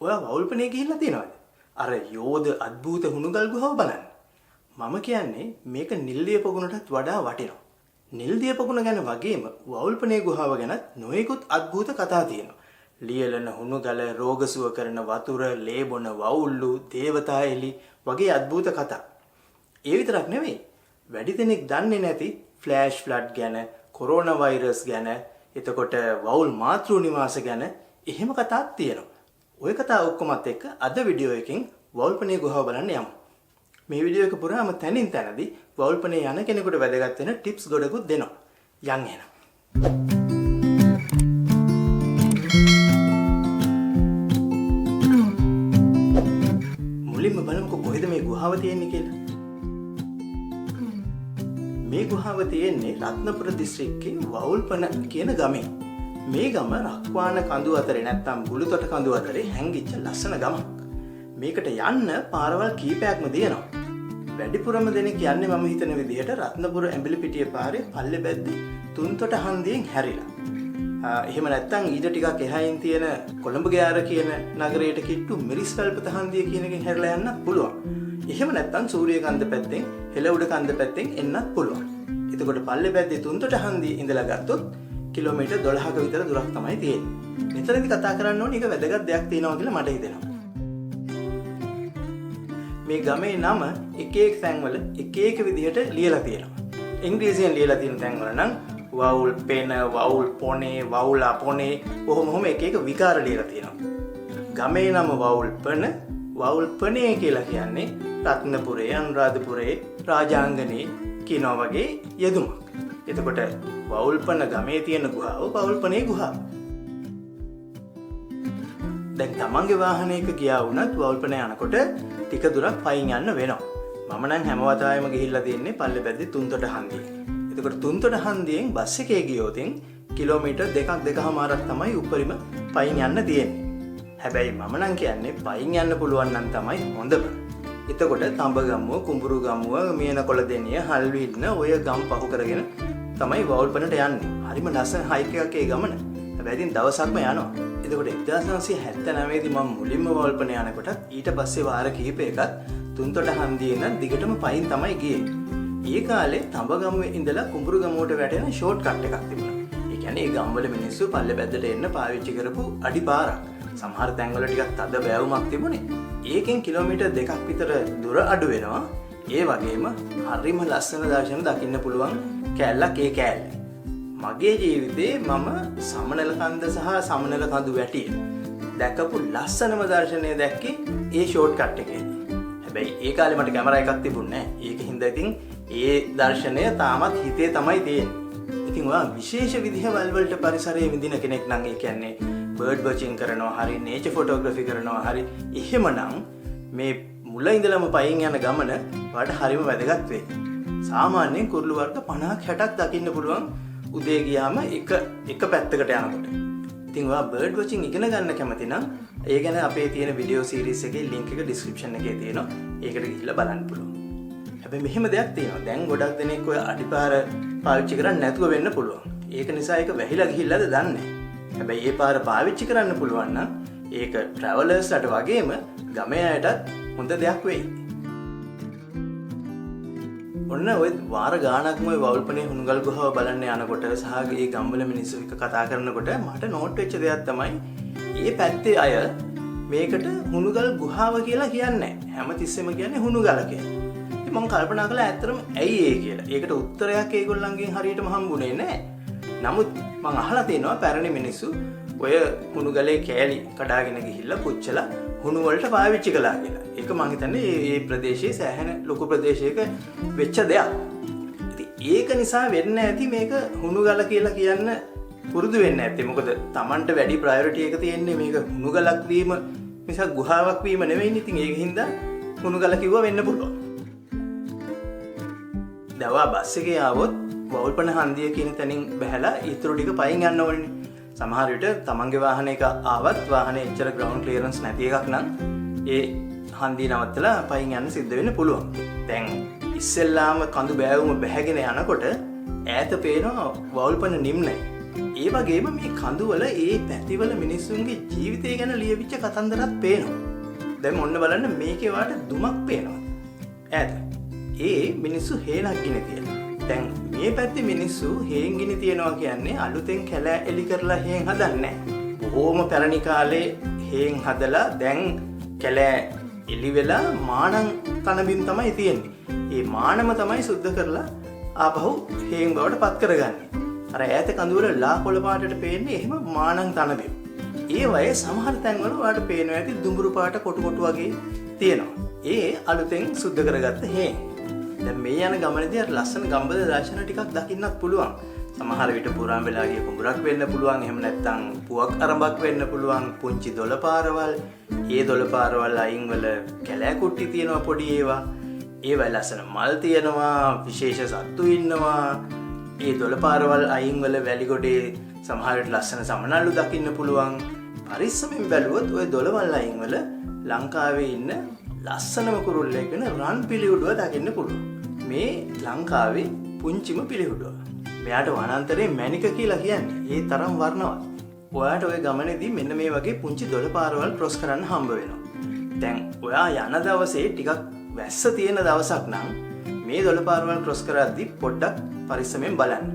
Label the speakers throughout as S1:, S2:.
S1: ඔයා වවුල්පනේ ගිහිල්ලා තියෙනවද? අර යෝධ අద్භූත හුණුගල් ගුහාව බලන්න. මම කියන්නේ මේක නිල්දිය පොකුණටත් වඩා වටිනවා. නිල්දිය පොකුණ ගැන වගේම වවුල්පනේ ගුහාව ගැනත් නොයෙකුත් අద్භූත කතා තියෙනවා. ලියලන හුණුගල, රෝග සුව කරන වතුර, ලේ බොන වවුල්ලු, දේවතා එලි වගේ අద్භූත කතා. ඒ විතරක් නෙවෙයි. වැඩි දෙනෙක් දන්නේ නැති ෆ්ලෑෂ් ෆ්ලඩ් ගැන, කොරෝනා වෛරස් ගැන, එතකොට වවුල් මාතෘ නිවාස ගැන එහෙම කතාත් තියෙනවා. ওই කතා ඔක්කොමත් එක්ක අද වීඩියෝ එකෙන් වවුල්පනේ ගුහාව බලන්න යමු. මේ වීඩියෝ එක පුරාම තනින් තනදී වවුල්පනේ යන කෙනෙකුට වැදගත් වෙන ටිප්ස් ගොඩකුත් දෙනවා. යන් එහෙනම්. මුලින්ම බලමුකෝ කොහෙද මේ ගුහාව තියෙන්නේ කියලා. මේ ගුහාව තියෙන්නේ රත්නපුර දිස්ත්‍රික්කයේ වවුල්පන කියන ගමේ. මේ ගම රක්වාන කඳු අතරේ නැත්තම් බුළුතොට කඳු අතරේ හැංගිච්ච ලස්සන ගමක්. මේකට යන්න පාරවල් කීපයක්ම තියෙනවා. වැඩිපුරම දෙනෙක් යන්නේ මම හිතන විදිහට රත්නපුර ඇඹිලිපිටිය පාරේ පල්ලෙබැද්දේ තුන්තොට හන්දියෙන් හැරිලා. එහෙම නැත්තම් ඊට ටිකක් එහායින් තියෙන කොළඹ ගෑර කියන නගරයට කිට්ටු මිරිස්වැල්පත හන්දිය කියන එකෙන් හැරිලා යන්නත් පුළුවන්. එහෙම නැත්තම් සූරියකන්ද පැත්තෙන් හෙළඋඩ කන්ද පැත්තෙන් එන්නත් පුළුවන්. එතකොට පල්ලෙබැද්දේ තුන්තොට හන්දිය ඉඳලා ගත්තොත් කිලෝමීටර් 12ක විතර දුරක් තමයි තියෙන්නේ. මෙතනදී කතා කරන්න ඕනේ එක වැදගත් දෙයක් තියෙනවා කියලා මට හිතෙනවා. මේ ගමේ නම එක එක තැන්වල එක එක විදිහට ලියලා තියෙනවා. ඉංග්‍රීසියෙන් ලියලා තියෙන තැන්වල නම් වවුල් පෙන, වවුල් පොනේ, වවුල් අපොනේ කොහොම එක එක විකාර ලියලා තියෙනවා. ගමේ නම වවුල්පන, වවුල්පනේ කියලා කියන්නේ රත්නපුරේ, අනුරාධපුරේ, රාජාංගනේ කියනවා වගේ යෙදුමක්. එතකොට වවුල්පන ගමේ තියෙන ගුහාව වවුල්පනේ ගුහාව. දැන් තමන්ගේ වාහනයක ගියා වුණත් වවුල්පන යනකොට ටික දුරක් පයින් යන්න වෙනවා. මම නම් හැම වතාවෙම ගිහිල්ලා තියෙන්නේ පල්ලෙපැද්දේ තුන්තොට හන්දියේ. එතකොට තුන්තොට හන්දියෙන් බස් එකේ ගියොත් කිලෝමීටර් 2.5මාරක් තමයි උඩරිම පයින් යන්න තියෙන්නේ. හැබැයි මම නම් කියන්නේ පයින් යන්න පුළුවන් නම් තමයි හොඳම. එතකොට තඹගමුව, කුඹුරුගමුව, මියනකොළ දෙනිය, හල්වින්න ඔය ගම් පහු කරගෙන තමයි වවුල්පනට යන්නේ. හරිම ලස්සන හයික් එකක් ඒ ගමන. හැබැයි ඉතින් දවසක්ම යනවා. එතකොට 1979 දී මම මුලින්ම වවුල්පන යනකොට ඊට පස්සේ වාර කිහිපයකත් තුන්තොට හන්දියේ ඉඳන් දිගටම පයින් තමයි ගියේ. ඒ කාලේ තඹගමුවේ ඉඳලා කුඹුරුගමුවට වැටෙන ෂෝට් කට් එකක් තිබුණා. ඒ කියන්නේ ඒ ගම්වල මිනිස්සු පල්ලෙපැද්දට එන්න පාවිච්චි කරපු අඩි පාරක්. සමහර තැන්වල ටිකක් තද බෑවුමක් තිබුණේ. ඒකෙන් කිලෝමීටර් 2ක් විතර දුර අඩු වෙනවා. ඒ වගේම හරිම ලස්සන දර්ශන දකින්න පුළුවන් කෑල්ලක් ඒ කෑල්ලේ. මගේ ජීවිතේ මම සමනල කන්ද සහ සමනල කඳු වැටිය දැකපු ලස්සනම දර්ශනය දැක්කේ ඒ ෂෝට් කට් එකේදී. හැබැයි ඒ කාලේ මට කැමරා එකක් තිබුණේ නැහැ. ඒක හින්දා ඉතින් ඒ දර්ශනය තාමත් හිතේ තමයි තියෙන්නේ. ඉතින් ඔයා විශේෂ විදිහවල් වලට පරිසරයේ විඳින කෙනෙක් නම් ඒ කියන්නේ බර්ඩ් වොචින් කරනවා හරි, නේචර් ෆොටෝග්‍රැෆි කරනවා හරි, එහෙමනම් මේ මුල ඉඳලම පයින් යන ගමන ඔයාලට හරිම වැදගත් වෙයි. සාමාන්‍යයෙන් කුරුළු වර්ග 50ක් 60ක් දකින්න පුළුවන් උදේ ගියාම එක පැත්තකට යනකොට. ඉතින් ඔයා බර්ඩ් වොචින් ඉගෙන ගන්න කැමති නම් ඒ ගැන අපේ තියෙන වීඩියෝ සීරීස් එකේ ලින්ක් එක ඩිස්ක්‍රිප්ෂන් එකේ තියෙනවා. ඒකට ගිහිල්ලා බලන්න පුළුවන්. හැබැයි මෙහෙම දෙයක් තියෙනවා. දැන් ගොඩක් දෙනෙක් ඔය අඩිපාර පාවිච්චි කරන්නේ නැතුව වෙන්න පුළුවන්. ඒක නිසා ඒක වැහිලා ගිහිල්ලාද දන්නේ නැහැ. හැබැයි ඒ පාර පාවිච්චි කරන්න පුළුවන් නම් ඒක ට්‍රැවලර්ස්ලට වගේම ගමේ අයටත් හොඳ දෙයක් වෙයි. ඔන්න ඔය වාර ගාණක්ම ඔය වවුල්පනේ හුණුගල් ගුහාව බලන්න යනකොට සහ ඒ ගම්වල මිනිස්සු එක්ක කතා කරනකොට මට නෝට් වෙච්ච දෙයක් තමයි මේ පැත්තේ අය මේකට හුණුගල් ගුහාව කියලා කියන්නේ නැහැ. හැමතිස්සෙම කියන්නේ හුණුගල කියලා. ඉතින් මම කල්පනා කළා ඇත්තටම ඇයි ඒ කියලා. ඒකට උත්තරයක් ඒගොල්ලන්ගෙන් හරියටම හම්බුනේ නැහැ. නමුත් මම අහලා තියෙනවා පැරණි මිනිස්සු ඔය හුණුගලේ කෑලි කඩාගෙන ගිහිල්ලා පුච්චලා හුණු වලට පාවිච්චි කළා කියලා. ඒක මම හිතන්නේ මේ ප්‍රදේශයේ සෑහෙන ලොකු ප්‍රදේශයක වෙච්ච දෙයක්. ඉතින් ඒක නිසා වෙන්න ඇති මේක හුණුගල කියලා කියන්න පුරුදු වෙන්න ඇත්තේ. මොකද Tamanට වැඩි ප්‍රයොරිටි එක තියෙන්නේ මේක හුණුගලක් වීම මිසක් ගුහාවක් වීම නෙවෙයි. ඉතින් ඒක හින්දා හුණුගල කිව්වා වෙන්න පුළුවන්. දවා බස් එකේ ආවොත් වවුල්පන හන්දිය කියන තැනින් බැහැලා ඊටු ටික පයින් යන්න ඕනේ. සමහර විට තමන්ගේ වාහනයක ආවත් වාහනේ එච්චර ග්‍රවුන්ඩ් ක්ලියරන්ස් නැති එකක් නම් ඒ හන්දිය නවත්තලා පයින් යන්න සිද්ධ වෙන්න පුළුවන්. දැන් ඉස්සෙල්ලාම කඳු බෑවුම බැහැගෙන යනකොට ඈත පේනවා වවුල්පන නිම්නයි. ඒ වගේම මේ කඳුවල ඒ පැතිවල මිනිස්සුන්ගේ ජීවිතය ගැන ලියවිච්ච කතන්දරත් පේනවා. දැන් ඔන්න බලන්න මේකේ වාට දුමක් පේනවා. ඈත. ඒ මිනිස්සු හේනක් ගිනි තියලා. දැන් මේ පැත්තේ මිනිස්සු හේන් ගිනි තියනවා කියන්නේ අලුතෙන් කැලෑ එලි කරලා හේන් හදන්නේ නැහැ. බොහෝම පැරණි කාලේ හේන් හදලා දැන් කැලෑ එලි වෙලා මාණන් කනබිම් තමයි තියෙන්නේ. ඒ මාණම තමයි සුද්ධ කරලා ආපහු හේන් බවට පත් කරගන්නේ. අර ඈත කඳුවල ලා කොළ පාටට පේන්නේ එහෙම මාණන් තනබිම්. ඒ වගේ සමහර තැන්වල ඔයාලට පේනවා ඇති දුඹුරු පාට කොටු කොටු වගේ තියෙනවා. ඒ අලුතෙන් සුද්ධ කරගත්ත හේන්. දැන් මේ යන ගමනේදී අර ලස්සන ගම්බද දර්ශන ටිකක් දකින්නත් පුළුවන්. සමහර විට පුරාම් වෙලා ගිය කුඹරක් වෙන්න පුළුවන්. එහෙම නැත්නම් පුවක් අරඹක් වෙන්න පුළුවන්. පුංචි දොළ පාරවල්. ඒ දොළ පාරවල් අයින් වල කැලෑ කුට්ටි තියෙනවා පොඩි ඒවා. ඒවයි ලස්සන මල් තියෙනවා. විශේෂ සත්තු ඉන්නවා. ඒ දොළ පාරවල් අයින් වල වැලි ගොඩේ සමහර විට ලස්සන සමනල්ලු දකින්න පුළුවන්. පරිස්සමෙන් බැලුවොත් ওই දොළවල් අයින් වල ලංකාවේ ඉන්න ලස්සනම කුරුල්ලෙක් වෙන රන් පිළිහුඩුව දකින්න පුළුවන්. මේ ලංකාවේ පුංචිම පිළිහුඩුව. මෙයාට වනාන්තරේ මැණික කියලා කියන්නේ. ඒ තරම් වර්ණවත්. ඔයාට ওই ගමනේදී මෙන්න මේ වගේ පුංචි දොළ පාරවල් ක්‍රොස් කරන්න හම්බ වෙනවා. දැන් ඔයා යන දවසේ ටිකක් වැස්ස තියෙන දවසක් නම් මේ දොළ පාරවල් ක්‍රොස් කරද්දී පොඩ්ඩක් පරිස්සමෙන් බලන්න.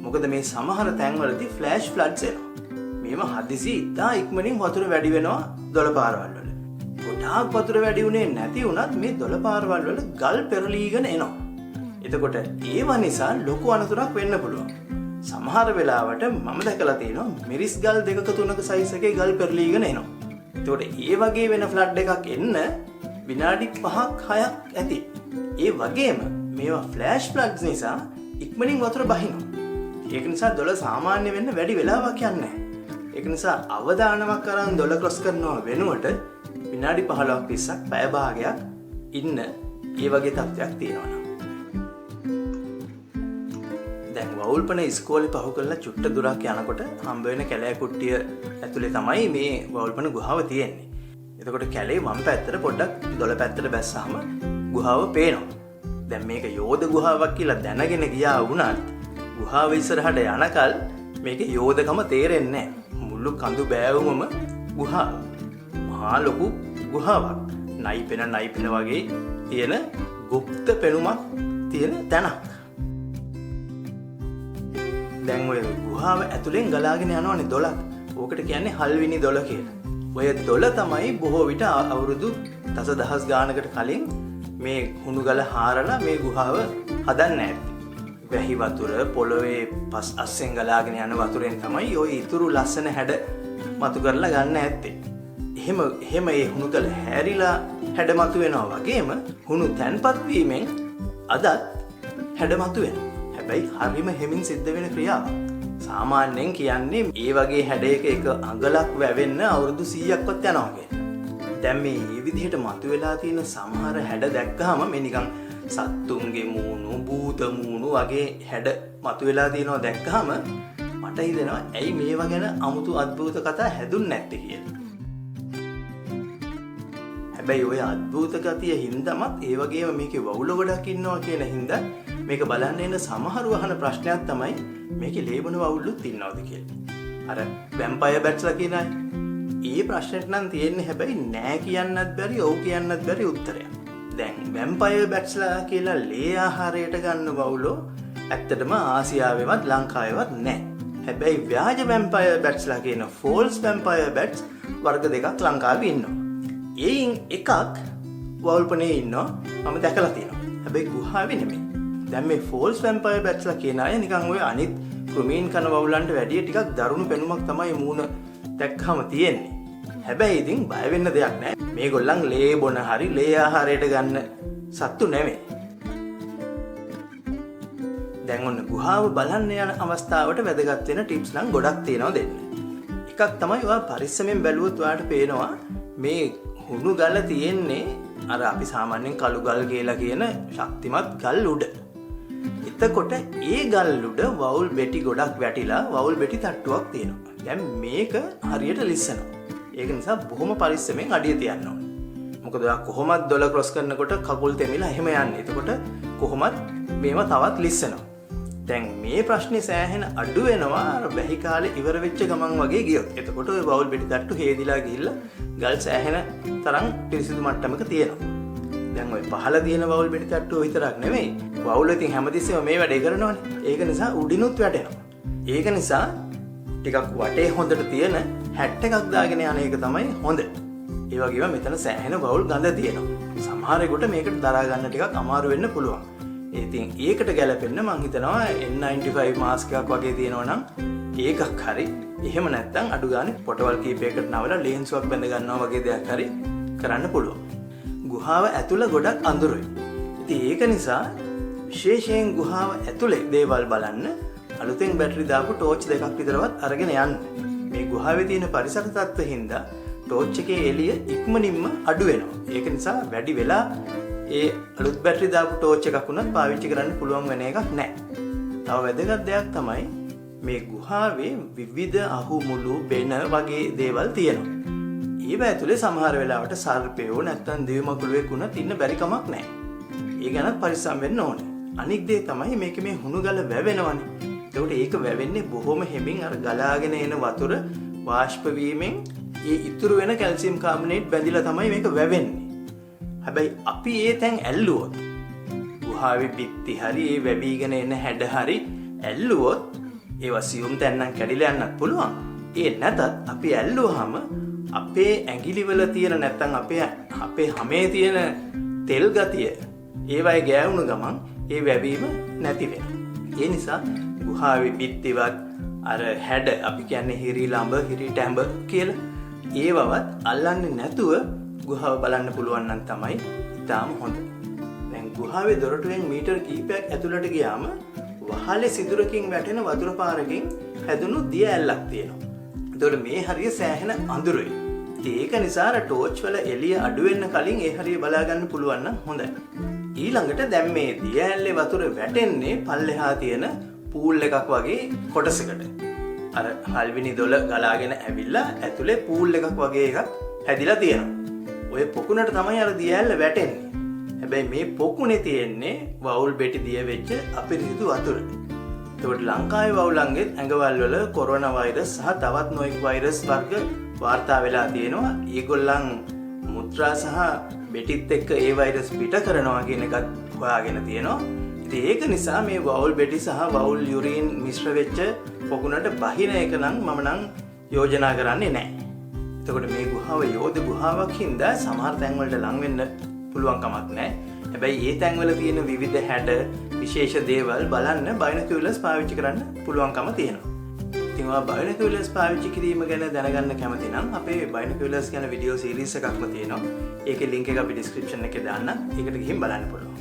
S1: මොකද මේ සමහර තැන්වලදී ෆ්ලෑෂ් ෆ්ලඩ්ස් එනවා. මේව හදිසි ඉතා ඉක්මනින් වතුර වැඩි වෙනවා දොළ පාරවල් වල. ගොඩාක් වතුර වැඩි වුණේ නැති වුණත් මේ දොළ පාරවල් වල ගල් පෙරලීගෙන එනවා. එතකොට ඒව නිසා ලොකු අනතුරක් වෙන්න පුළුවන්. සමහර වෙලාවට මම දැකලා තියෙනවා මිරිස් ගල් 2ක 3ක සයිස් එකේ ගල් පෙරලීගෙන එනවා. එතකොට ඒ වගේ වෙන ෆ්ලඩ් එකක් එන්න විනාඩි 5ක් 6ක් ඇති. ඒ වගේම මේවා ෆ්ලෑෂ් ෆ්ලඩ්ස් නිසා ඉක්මනින් වතුර බහිනවා. ඒක නිසා දොළ සාමාන්‍ය වෙන්න වැඩි වෙලාවක් යන්නේ නැහැ. ඒක නිසා අවදානමක් අරන් දොළ ක්‍රොස් කරනවා වෙනුවට විනාඩි 15ක් 20ක් පැය භාගයක් ඉන්න ඒ වගේ තත්ත්වයක් තියෙනවා නම්. දැන් වවුල්පන ඉස්කෝලේ පහු කරලා චුට්ට දුරක් යනකොට හම්බ වෙන කැලෑ කුට්ටිය ඇතුලේ තමයි මේ වවුල්පන ගුහාව තියෙන්නේ. එතකොට කැලේ වම් පැත්තට පොඩ්ඩක් දොළ පැත්තට බැස්සාම ගුහාව පේනවා. දැන් මේක යෝධ ගුහාවක් කියලා දැනගෙන ගියා වුණත් ගුහාව ඉස්සරහට යනකල් මේකේ යෝධකම තේරෙන්නේ නැහැ. මුළු කඳු බෑවුමම ගුහාව. මහා ලොකු ගුහාවක්. නයිපෙන වගේ තියෙන গুপ্ত පෙනුමක් තියෙන තැනක්. දැන් ඔය ගුහාව ඇතුලෙන් ගලාගෙන යනවනේ දොළක්. ඕකට කියන්නේ හල්විනි දොළ කියලා. ඔය දොළ තමයි බොහෝ විට අවුරුදු දසදහස් ගානකට කලින් මේ හුණු ගල හාරලා මේ ගුහාව හදන්න ඇත්තේ. වැහි වතුර පොළොවේ පස් අස්සෙන් ගලාගෙන යන වතුරෙන් තමයි ওই ඉතුරු ලස්සන හැඩ මතු කරලා ගන්න ඇත්තේ. එහෙම ඒ හුණු ගල හැරිලා හැඩ මතු වෙනවා වගේම හුණු තැන්පත් වීමෙන් අදත් හැඩ මතු වෙනවා. හැබැයි හරිම හෙමින් සිද්ධ වෙන ක්‍රියාවක්. සාමාන්‍යයෙන් කියන්නේ ඒ වගේ හැඩයක එක අඟලක් වැවෙන්න අවුරුදු 100ක්වත් යනවා කියලා. දැන් මේ විදිහට මතුවලා තියෙන සමහර හැඩ දැක්කහම මේ නිකන් සත්තුන්ගේ මූණු, භූත මූණු වගේ හැඩ මතුවලා තියෙනවා දැක්කහම මට හිතෙනවා ඇයි මේවා ගැන අමුතු අద్భుත කතා හැදුන්නේ නැත්තේ කියලා. හැබැයි ওই අద్భుත ගතිය හින්දාමත් ඒ වගේම මේකේ වවුල ගොඩක් ඉන්නවා කියන හින්දා මේක බලන්න එන සමහරව අහන ප්‍රශ්නයක් තමයි මේකේ ලේබන වවුල්ලුත් ඉන්නවද කියලා. අර වැම්පයර් බැට්ස්ලා කියන අය. ඒ ප්‍රශ්නෙට නම් තියෙන්නේ හැබැයි නෑ කියන්නත් බැරි, ඔව් කියන්නත් බැරි උත්තරයක්. දැන් වැම්පයර් බැට්ස්ලා කියලා ලේ ආහාරයට ගන්න වවුලෝ ඇත්තටම ආසියාවේවත් ලංකාවේවත් නෑ. හැබැයි ව්‍යාජ වැම්පයර් බැට්ස්ලා කියන ෆෝල්ස් වැම්පයර් බැට්ස් වර්ග දෙකක් ලංකාවේ ඉන්නවා. ඒයින් එකක් වවුල්පනේ ඉන්නවා මම දැකලා තියෙනවා. හැබැයි ගුහාවේ නෙමෙයි. දැන් මේ ෆෝල්ස් වැම්පයර් බැට්ස්ලා කියන අය නිකන් ඔය අනිත් ක්‍රුමීන් කන වවුලන්ට වැඩිය ටිකක් දරුණු පෙනුමක් තමයි මූණ දැක්කම තියෙන්නේ. හැබැයි ඉතින් බය වෙන්න දෙයක් නැහැ. මේගොල්ලන් ලේ බොන හරි ලේ ආහාරයට ගන්න සත්තු නෙමෙයි. දැන් ඔන්න ගුහාව බලන්න යන අවස්ථාවට වැදගත් වෙන ටිප්ස් නම් ගොඩක් තියෙනවා දෙන්න. එකක් තමයි ඔයා පරිස්සමෙන් බැලුවොත් ඔයාට පේනවා මේ හුණු ගල තියෙන්නේ අර අපි සාමාන්‍යයෙන් කළු ගල් කියලා කියන ශක්තිමත් ගල් උඩ. එතකොට ඒ ගල් උඩ වවුල් බෙටි ගොඩක් වැටිලා වවුල් බෙටි තට්ටුවක් තියෙනවා. දැන් මේක හරියට ලිස්සනවා. ඒක නිසා බොහොම පරිස්සමෙන් අඩිය තියන්න ඕනේ. මොකද ඔයා කොහොමත් දොළ ක්‍රොස් කරනකොට කකුල් තෙමිලා එහෙම යන්නේ. එතකොට කොහොමත් මේව තවත් ලිස්සනවා. දැන් මේ ප්‍රශ්නේ සෑහෙන අඩු වෙනවා අර බැහි කාලේ ඉවර වෙච්ච ගමන් වගේ ගියොත්. එතකොට ඔය වවුල් බෙටි තට්ටු හේදිලා ගිහිල්ලා ගල් සෑහෙන තරම් පිරිසිදු මට්ටමක තියෙනවා. දැන් ඔය පහළ තියෙන වවුල් බෙටි තට්ටුව විතරක් නෙමෙයි. වවුල් ඉතින් හැමතිස්සෙම මේ වැඩේ කරනවනේ. ඒක නිසා උඩිනුත් වැටෙනවා. ඒක නිසා ටිකක් වටේ හොඳට තියෙන හැට් එකක් දාගෙන යන එක තමයි හොඳ. ඒ වගේම මෙතන සෑහෙන වවුල් ගඳ තියෙනවා. සමහරෙකුට මේකට දරා ගන්න ටිකක් අමාරු වෙන්න පුළුවන්. ඉතින් ඒකට ගැලපෙන්න මං හිතනවා N95 මාස්ක් එකක් වගේ තියෙනවා නම් ඒකක් හරි. එහෙම නැත්නම් අඩු ගානේ පොටවල් කීපයකට නවලා ලේන්සුවක් බැඳ ගන්නවා වගේ දෙයක් හරි කරන්න පුළුවන්. ගුහාව ඇතුළ ගොඩක් අඳුරුයි. ඉතින් ඒක නිසා විශේෂයෙන් ගුහාව ඇතුලේ දේවල් බලන්න අලුතෙන් බැටරි දාපු ටෝච් දෙකක් විතරවත් අරගෙන යන්න. මේ ගුහාවේ තියෙන පරිසර තත්ත්වෙ හින්දා ටෝච් එකේ එළිය ඉක්මනින්ම අඩු වෙනවා. ඒක නිසා වැඩි වෙලා ඒ අලුත් බැටරි දාපු ටෝච් එකක් උනත් පාවිච්චි කරන්න පුළුවන් වෙන එකක් නැහැ. තව වැදගත් දෙයක් තමයි මේ ගුහාවේ විවිධ අහුමුළු බෙන වගේ දේවල් තියෙනවා. ඒව ඇතුලේ සමහර වෙලාවට සර්පයෝ නැත්තම් දිවි මකුළුවෙක් උනත් ඉන්න බැරි කමක් නැහැ. ඒ ගැනත් පරිස්සම් වෙන්න ඕනේ. අනික් දේ තමයි මේක මේ හුණු ගල වැවෙනවනේ. ඒකට ඒක වැවෙන්නේ බොහොම හිමින් අර ගලාගෙන එන වතුර වාෂ්ප වීමෙන් ඒ ඉතුරු වෙන කැල්සියම් කාබනේට් බැඳිලා තමයි මේක වැවෙන්නේ. හැබැයි අපි ඒ තැන් ඇල්ලුවොත් ගුහාවේ පිටි හරි ඒ වැවිගෙන එන හැඩ හරි ඇල්ලුවොත් ඒවා සියුම් තැන් නම් කැඩිලා යන්නත් පුළුවන්. ඒ නැතත් අපි ඇල්ලුවාම අපේ ඇඟිලිවල තියෙන නැත්තම් අපේ හැමේ තියෙන තෙල් ගතිය ඒවයි ගෑවුණු ගමන් ඒ වැවීම නැති වෙනවා. ඒ නිසා ගුහාවේ පිටිවත් අර හැඩ අපි කියන්නේ හිරි ළඹ හිරි ටැඹ කියලා ඒවවත් අල්ලන්නේ නැතුව ගුහාව බලන්න පුළුවන් නම් තමයි ඉතාම හොඳ. දැන් ගුහාවේ දොරටුවෙන් මීටර් කිහිපයක් ඇතුළට ගියාම වහලේ සිදුරකින් වැටෙන වතුර පාරකින් හැදුණු දිය ඇල්ලක් තියෙනවා. ඒතකොට මේ හරිය සෑහෙන අඳුරුයි. ඒක නිසා අර ටෝච් වල එළිය අඩු වෙන්න කලින් ඒ හරිය බලා ගන්න පුළුවන් නම් හොඳයි. ඊළඟට දැන් මේ දිය ඇල්ලේ වතුර වැටෙන්නේ පල්ලෙහා තියෙන පූල් එකක් වගේ කොටසකට. අර හල්විනි දොල ගලාගෙන ඇවිල්ලා ඇතුලේ පූල් එකක් වගේ එකක් හැදිලා තියෙනවා. ඔය පොකුණට තමයි අර දිය ඇල්ල වැටෙන්නේ. හැබැයි මේ පොකුණේ තියෙන්නේ වවුල් බෙටි දිය වෙච්ච අපිරිසිදු වතුර. ඒකට ලංකාවේ වවුලන්ගේ ඇඟවල් වල කොරෝනා වෛරස් සහ තවත් නොයෙක් වෛරස් වර්ග වාර්තා වෙලා තියෙනවා. ඒගොල්ලන් මුත්‍රා සහ බෙටිත් එක්ක ඒ වෛරස් පිට කරනවා කියන එකත් හොයාගෙන තියෙනවා. ඉතින් ඒක නිසා මේ වවුල් බෙටි සහ වවුල් යුරින් මිශ්‍ර වෙච්ච පොකුණට බහින එක නම් මම නම් යෝජනා කරන්නේ නැහැ. එතකොට මේ ගුහාව යෝධ ගුහාවක් හින්දා සමහර තැන් වලට ලං වෙන්න පුළුවන් කමක් නැහැ. හැබැයි ඒ තැන් වල තියෙන විවිධ හැඩ විශේෂ දේවල් බලන්න බයිනොකියුලර්ස් පාවිච්චි කරන්න පුළුවන්කම තියෙනවා. ඉතින් ඔයා බයිනොකියුලර්ස් පාවිච්චි කිරීම ගැන දැනගන්න කැමති නම් අපේ බයිනොකියුලර්ස් ගැන වීඩියෝ සීරීස් එකක්ම තියෙනවා. ඒකේ ලින්ක් එක අපි ඩිස්ක්‍රිප්ෂන් එකේ දාන්න. ඒකට ගිහින් බලන්න පුළුවන්.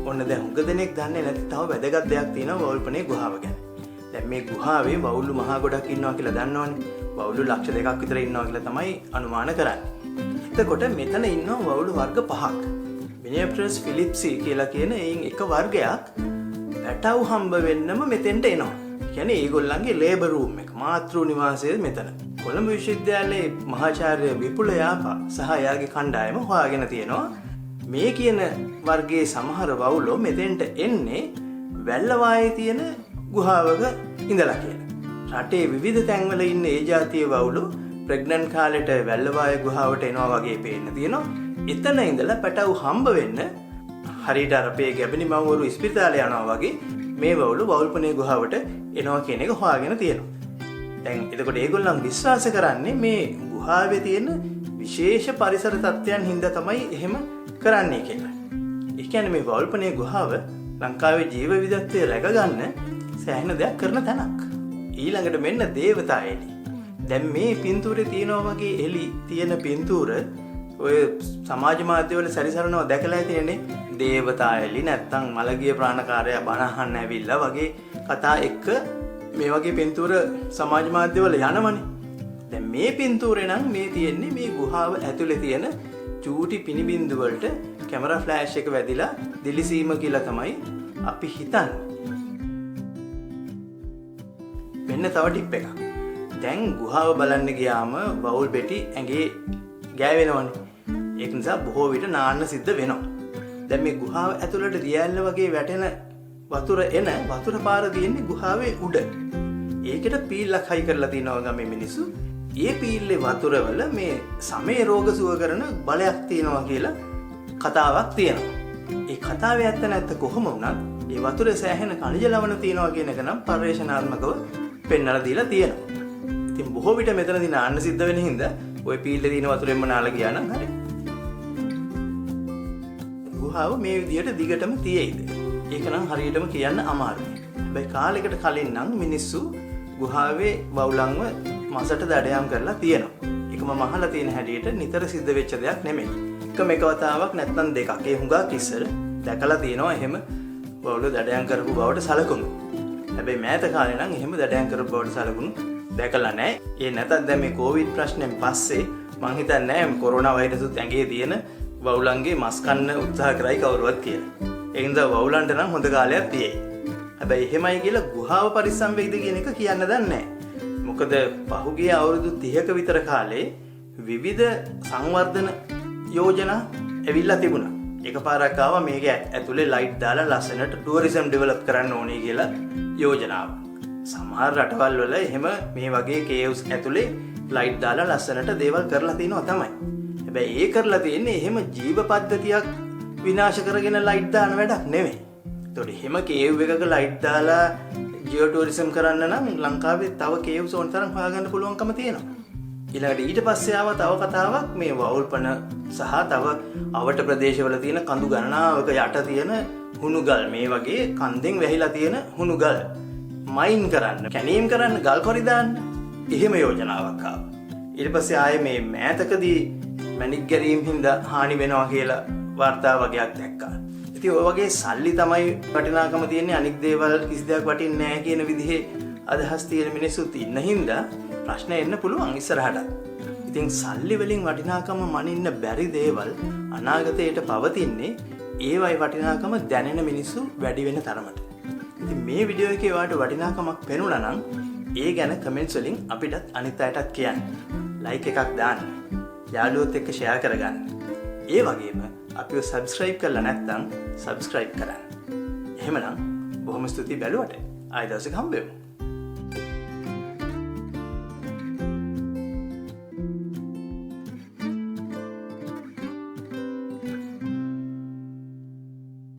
S1: ඔන්න දැන් හුඟ දෙනෙක් දන්නේ නැති තව වැදගත් දෙයක් තියෙනවා වවුල්පනේ ගුහාව ගැන. දැන් මේ ගුහාවේ වවුල්ලු මහා ගොඩක් ඉන්නවා කියලා දන්නවනේ. වවුල්ලු ලක්ෂ 2ක් විතර ඉන්නවා කියලා තමයි අනුමාන කරන්නේ. එතකොට මෙතන ඉන්නවා වවුලු වර්ග 5ක්. මිනියප්ටරස් ෆිලිප්සි කියලා කියන එයින් එක වර්ගයක් පැටව් හම්බ වෙන්නම මෙතෙන්ට එනවා. කියන්නේ ඒගොල්ලන්ගේ ලේබර් රූම් එක මාතෘ නිවාසය මෙතන. කොළඹ විශ්වවිද්‍යාලයේ මහාචාර්ය විපුල යාපා සහ එයාගේ කණ්ඩායම හොයාගෙන තියෙනවා මේ කියන වර්ගයේ සමහර වවුලෝ මෙතෙන්ට එන්නේ වැල්ලවායේ තියෙන ගුහාවක ඉඳලා කියලා. රටේ විවිධ තැන්වල ඉන්න ඒ જાතිය වවුලෝ ප්‍රෙග්නන්ට් කාලෙට වැල්ලවායේ ගුහාවට එනවා වගේ පේන්න තියෙනවා. එතන ඉඳලා පැටව් හම්බ වෙන්න හරියට අර අපේ ගැබිනි මව්වරු ඉස්පිරිතාලේ යනවා වගේ මේ වවුලු වවුල්පනේ ගුහාවට එනවා කියන එක හොයාගෙන තියෙනවා. දැන් එතකොට ඒගොල්ලන් විශ්වාස කරන්නේ මේ ගුහාවේ තියෙන විශේෂ පරිසර තත්ත්වයන් හින්දා තමයි එහෙම කරන්නේ කියලා. ඒ කියන්නේ මේ වවුල්පනේ ගුහාව ලංකාවේ ජීව විවිධත්වය රැකගන්න සෑහෙන දෙයක් කරන තැනක්. ඊළඟට මෙන්න දේවතා එලි. දැන් මේ පින්තූරේ තියෙනවා වගේ එලි තියෙන පින්තූර ඔය සමාජ මාධ්‍යවල සැරිසරනවා දැකලා තියෙන්නේ. දේවතා එලි නැත්තම් මලගිය ප්‍රාණකාරයා බණ අහන්න ඇවිල්ලා වගේ කතා එක්ක මේ වගේ පින්තූර සමාජ මාධ්‍යවල යනවනේ. දැන් මේ පින්තූරේ නම් මේ තියෙන්නේ මේ ගුහාව ඇතුලේ තියෙන චූටි පිනිබින්දු වලට කැමරා ෆ්ලෑෂ් එක වැදිලා දිලිසීම කියලා තමයි අපි හිතන්නේ. මෙන්න තව ටිප් එකක්. දැන් ගුහාව බලන්න ගියාම වවුල් බෙටි ඇඟේ ගෑවෙනවනේ. ඒක නිසා බොහෝ විට නාන්න සිද්ධ වෙනවා. දැන් මේ ගුහාව ඇතුළට රියැල්ල වගේ වැටෙන වතුර පාර තියෙන්නේ ගුහාවේ උඩ. ඒකට පීල්ලක් හයි කරලා තිනවා ගමේ මිනිස්සු. ඒ පීල්ලේ වතුරවල මේ සමේ රෝග සුව කරන බලයක් තියෙනවා කියලා කතාවක් තියෙනවා. ඒ කතාවේ ඇත්ත නැත්ත කොහොම වුණත් ඒ වතුරේ සෑහෙන khනිජ ලවණ තියෙනවා කියන එක නම් පරිශනාත්මකව පෙන්වලා දීලා තියෙනවා. ඉතින් බොහෝ විට මෙතනදී නාන්න සිද්ධ වෙන හින්දා ওই පීල්ලේ තියෙන වතුරෙන්ම නාලා ගියා නම් හරි. ගුහාව මේ විදිහට දිගටම තියෙයිද? ඒක නම් හරියටම කියන්න අමාරුයි. හැබැයි කාලයකට කලින් නම් මිනිස්සු ගුහාවේ වවුලන්ව මසට දඩයම් කරලා තියෙනවා. ඒක මම අහලා තියෙන හැටියට නිතර සිද්ධ වෙච්ච දෙයක් නෙමෙයි. එක වතාවක් නැත්නම් දෙකක්. ඒ හුඟක් ඉස්සර දැකලා තියෙනවා එහෙම වවුල දඩයම් කරපු බවට සලකුණු. හැබැයි මෑත කාලේ නම් එහෙම දඩයම් කරපු බවට සලකුණු දැකලා නැහැ. ඒ නැතත් දැන් මේ කොවිඩ් ප්‍රශ්නෙන් පස්සේ මං හිතන්නේ නැහැ කොරෝනා වෛරසුත් ඇඟේ තියෙන වවුලන්ගේ මස් කන්න උත්සාහ කරයි කවුරුවත් කියලා. ඒ හින්දා වවුලන්ට නම් හොඳ කාලයක් තියෙයි. හැබැයි එහෙමයි කියලා ගුහාව පරිස්සම් වෙයිද කියන එක කියන්න දන්නේ නැහැ. මොකද පහුගිය අවුරුදු 30ක විතර කාලේ විවිධ සංවර්ධන යෝජනා ඇවිල්ලා තිබුණා. එකපාරක් ආවා මේක ඇතුලේ ලයිට් දාලා ලස්සනට ටුවරිසම් ඩෙවලොප් කරන්න ඕනේ කියලා යෝජනාවක්. සමහර රටවල් වල එහෙම මේ වගේ කේව්ස් ඇතුලේ ලයිට් දාලා ලස්සනට දේවල් කරලා තිනවා තමයි. හැබැයි ඒ කරලා තියෙන්නේ එහෙම ජීව පද්ධතියක් විනාශ කරගෙන ලයිට් දාන වැඩක් නෙමෙයි. ඒතකොට එහෙම කේව් එකක ලයිට් දාලා ජියෝ ටුවරිසම් කරන්න නම් ලංකාවේ තව කේව්ස් ඕන තරම් හොයාගන්න පුළුවන්කම තියෙනවා. ඊළඟට ඊට පස්සේ ආව තව කතාවක් මේ වවුල්පන සහ තව අවට ප්‍රදේශවල තියෙන කඳු ගණනාවක යට තියෙන හුණුගල් මේ වගේ කන්දෙන් වැහිලා තියෙන හුණුගල් මයින් කරන්න, කැනීම් කරන්න, ගල් කොරි දාන්න එහෙම යෝජනාවක් ආවා. ඊට පස්සේ ආයේ මේ මෑතකදී මැණික් ගැරීම් හින්දා හානි වෙනවා කියලා වාර්තා වගේක් දැක්කා. ඉතින් ඔය වගේ සල්ලි තමයි වටිනාකම තියෙන්නේ, අනික් දේවල් කිසි දෙයක් වටින්නේ නැහැ කියන විදිහේ අදහස් තියෙන මිනිස්සුත් ඉන්න හින්දා ප්‍රශ්න එන්න පුළුවන් ඉස්සරහට. ඉතින් සල්ලි වලින් වටිනාකම මනින්න බැරි දේවල් අනාගතයට පවතින්නේ ඒවයි වටිනාකම දැනෙන මිනිස්සු වැඩි වෙන තරමට. ඉතින් මේ වීඩියෝ එකේ ඔයාලට වටිනාකමක් පෙනුණා නම් ඒ ගැන කමෙන්ට්ස් වලින් අපිටත් අනිත් අයටත් කියන්න. ලයික් එකක් දාන්න. යාළුවොත් එක්ක ෂෙයා කරගන්න. ඒ වගේම අපිව සබ්ස්ක්‍රයිබ් කරලා නැත්නම් සබ්ස්ක්‍රයිබ් කරන්න. එහෙමනම් බොහොම ස්තුතියි බැලුවට. ආයෙ දවසක හම්බෙමු.